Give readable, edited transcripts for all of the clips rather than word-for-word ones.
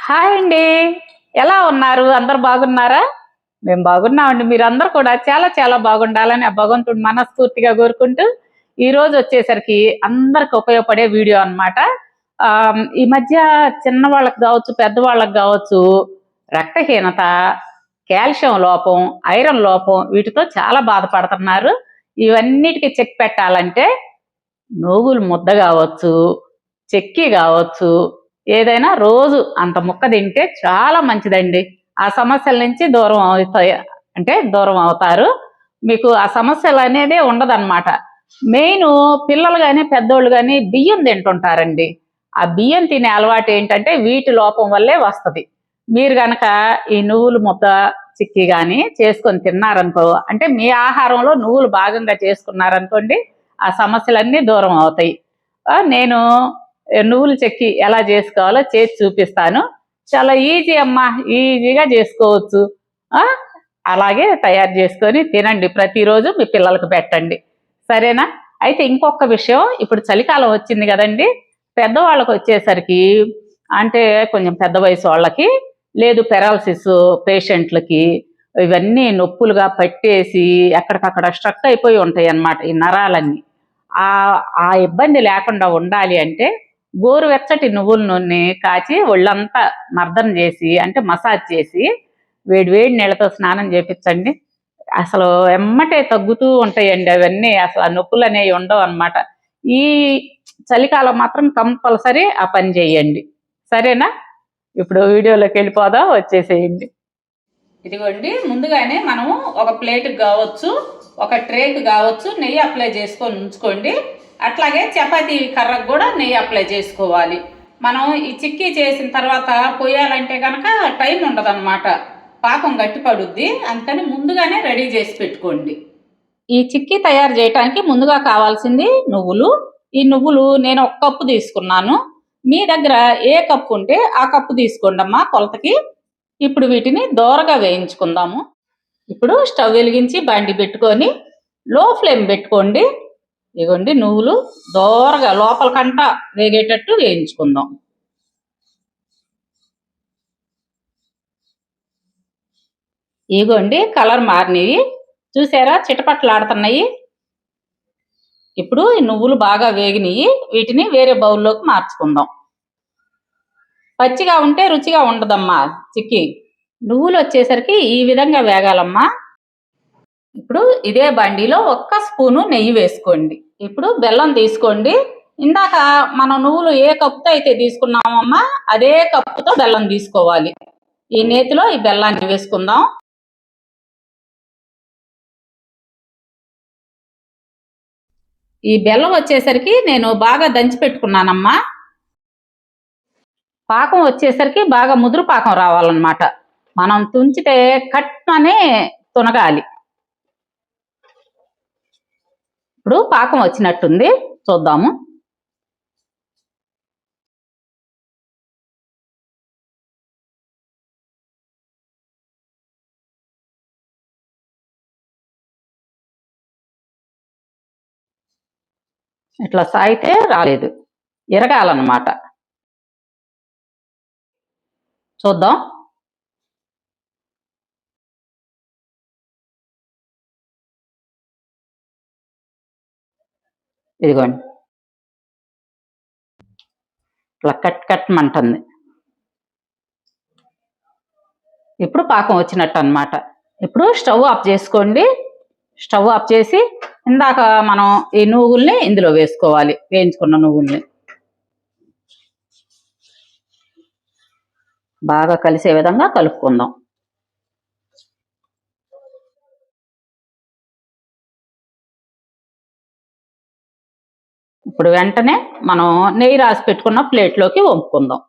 Hi అండి. ఎలా ఉన్నారు? అందరు బాగున్నారా? మేము బాగున్నామండి. మీరందరూ కూడా చాలా చాలా బాగుండాలని ఆ భగవంతుడు మనస్ఫూర్తిగా కోరుకుంటూ, ఈరోజు వచ్చేసరికి అందరికి ఉపయోగపడే వీడియో అన్నమాట. ఈ మధ్య చిన్నవాళ్ళకి కావచ్చు, పెద్దవాళ్ళకి కావచ్చు, రక్తహీనత, కాల్షియం లోపం, ఐరన్ లోపం వీటితో చాలా బాధపడుతున్నారు. ఇవన్నిటికి చెక్ పెట్టాలంటే నూగులు ముద్ద కావచ్చు, చెక్కి కావచ్చు, ఏదైనా రోజు అంత ముక్క తింటే చాలా మంచిదండి. ఆ సమస్యల నుంచి దూరం అవుతాయి, అంటే దూరం అవుతారు. మీకు ఆ సమస్యలు అనేదే ఉండదన్నమాట. మెయిన్ పిల్లలు కానీ పెద్దోళ్ళు కానీ బియ్యం తింటుంటారండి. ఆ బియ్యం తినే అలవాటు ఏంటంటే వీటి లోపం వల్లే వస్తుంది. మీరు గనక ఈ నువ్వులు ముద్ద చిక్కి కానీ చేసుకొని తిన్నారనుకో, అంటే మీ ఆహారంలో నువ్వులు భాగంగా చేసుకున్నారనుకోండి, ఆ సమస్యలన్నీ దూరం అవుతాయి. నేను నువ్వులు చెక్కి ఎలా చేసుకోవాలో చేసి చూపిస్తాను. చాలా ఈజీ అమ్మా, ఈజీగా చేసుకోవచ్చు. ఆ, అలాగే తయారు చేసుకొని తినండి, ప్రతిరోజు మీ పిల్లలకు పెట్టండి, సరేనా? అయితే ఇంకొక విషయం, ఇప్పుడు చలికాలం వచ్చింది కదండి, పెద్దవాళ్ళకి వచ్చేసరికి, అంటే కొంచెం పెద్ద వయసు వాళ్ళకి, లేదు పెరాలసిస్ పేషెంట్లకి, ఇవన్నీ నొప్పులుగా పట్టేసి ఎక్కడికక్కడ స్ట్రక్ అయిపోయి ఉంటాయి అన్నమాట ఈ నరాలన్నీ. ఆ ఆ ఇబ్బంది లేకుండా ఉండాలి అంటే గోరువెచ్చటి నువ్వుల నూనె కాచి ఒళ్ళంతా మర్దన చేసి, అంటే మసాజ్ చేసి, వేడి వేడి నీళ్ళతో స్నానం చేపించండి. అసలు ఎమ్మటే తగ్గుతూ ఉంటాయండి అవన్నీ. అసలు ఆ నొప్పులు అనేవి ఉండవు అనమాట. ఈ చలికాలం మాత్రం కంపల్సరీ ఆ పని చేయండి, సరేనా? ఇప్పుడు వీడియోలోకి వెళ్ళిపోదాం, వచ్చేసేయండి. ఇదిగోండి, ముందుగానే మనము ఒక ప్లేట్కి కావచ్చు, ఒక ట్రేకి కావచ్చు నెయ్యి అప్లై చేసుకొని ఉంచుకోండి. అట్లాగే చపాతీ కర్రకు కూడా నెయ్యి అప్లై చేసుకోవాలి. మనం ఈ చిక్కీ చేసిన తర్వాత పోయాలంటే కనుక టైం ఉండదన్నమాట, పాకం గట్టి పడుద్ది. అందుకని ముందుగానే రెడీ చేసి పెట్టుకోండి. ఈ చిక్కీ తయారు చేయడానికి ముందుగా కావాల్సింది నువ్వులు. ఈ నువ్వులు నేను 1 కప్పు తీసుకున్నాను. మీ దగ్గర ఏ కప్పు ఉంటే ఆ కప్పు తీసుకోండి అమ్మా కొలతకి. ఇప్పుడు వీటిని దోరగా వేయించుకుందాము. ఇప్పుడు స్టవ్ వెలిగించి బండి పెట్టుకొని లో ఫ్లేమ్ పెట్టుకోండి. ఇగోండి, నువ్వులు దోరగా లోపలకంట వేగేటట్టు వేయించుకుందాం. ఇగోండి, కలర్ మారినవి చూసారా, చిటపట్లాడుతున్నాయి. ఇప్పుడు ఈ నువ్వులు బాగా వేగినవి, వీటిని వేరే బౌల్లోకి మార్చుకుందాం. పచ్చిగా ఉంటే రుచిగా ఉండదమ్మా చిక్కీ. నువ్వులు వచ్చేసరికి ఈ విధంగా వేగాలమ్మా. ఇప్పుడు ఇదే బండిలో 1 స్పూను నెయ్యి వేసుకోండి. ఇప్పుడు బెల్లం తీసుకోండి. ఇందాక మనం నువ్వులు ఏ కప్పుతో అయితే తీసుకున్నామమ్మా, అదే కప్పుతో బెల్లం తీసుకోవాలి. ఈ నేతిలో ఈ బెల్లాన్ని వేసుకుందాం. ఈ బెల్లం వచ్చేసరికి నేను బాగా దంచి పెట్టుకున్నానమ్మా. పాకం వచ్చేసరికి బాగా ముదురు పాకం రావాలన్నమాట. మనం తుంచితే కట్ అనే తునగాలి. ఇప్పుడు పాకం వచ్చినట్టుంది, చూద్దాము. ఇట్లా సాగితే రాలేదు, ఇరగాలన్నమాట. చూద్దాం. ఇదిగోండి, ఇట్లా కట్ కట్ మంటుంది. ఇప్పుడు పాకం వచ్చినట్టు అన్నమాట. ఇప్పుడు స్టవ్ ఆఫ్ చేసుకోండి. స్టవ్ ఆఫ్ చేసి ఇందాక మనం ఈ నువ్వుల్ని ఇందులో వేసుకోవాలి, వేయించుకున్న నువ్వుల్ని బాగా కలిసే విధంగా కలుపుకుందాం. ఇప్పుడు వెంటనే మనం నెయ్యి రాసి పెట్టుకున్న ప్లేట్లోకి వంపుకుందాం.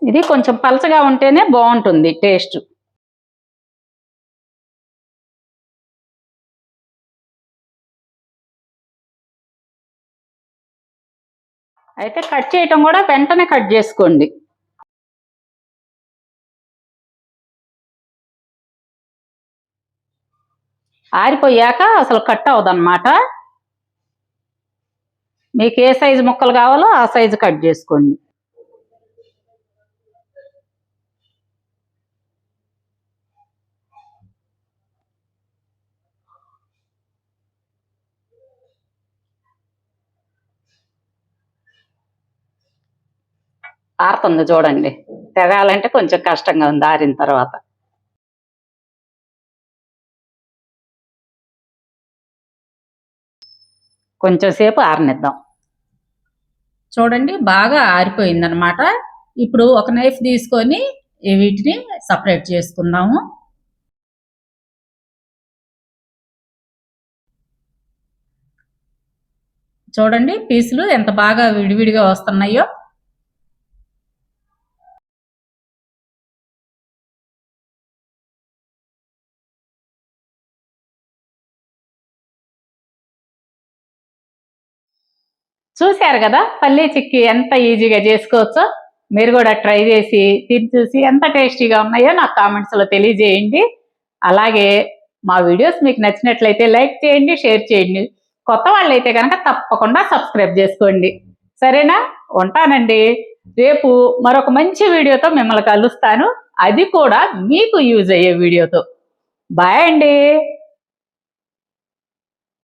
ఇది కొంచెం పలచగా ఉంటేనే బాగుంటుంది టేస్ట్. అయితే కట్ చేయటం కూడా వెంటనే కట్ చేసుకోండి. ఆరిపోయాక అసలు కట్ అవ్వదన్నమాట. మీకు ఏ సైజు ముక్కలు కావాలో ఆ సైజు కట్ చేసుకోండి. ఆరుతుంది చూడండి. తెగాలంటే కొంచెం కష్టంగా ఉంది ఆరిన తర్వాత. కొంచెం సేపు ఆరనిద్దాం. చూడండి బాగా ఆరిపోయిందనమాట. ఇప్పుడు ఒక నైఫ్ తీసుకొని వీటిని సపరేట్ చేసుకుందాము. చూడండి పీసులు ఎంత బాగా విడివిడిగా వస్తున్నాయో. చూశారు కదా పల్లీ చిక్కీ ఎంత ఈజీగా చేసుకోవచ్చో. మీరు కూడా ట్రై చేసి తిని చూసి ఎంత టేస్టీగా ఉన్నాయో నాకు కామెంట్స్లో తెలియజేయండి. అలాగే మా వీడియోస్ మీకు నచ్చినట్లయితే లైక్ చేయండి, షేర్ చేయండి. కొత్త వాళ్ళైతే కనుక తప్పకుండా సబ్స్క్రైబ్ చేసుకోండి. సరేనా? ఉంటానండి. రేపు మరొక మంచి వీడియోతో మిమ్మల్ని కలుస్తాను. అది కూడా మీకు యూజ్ అయ్యే వీడియోతో. బాయ్ అండి.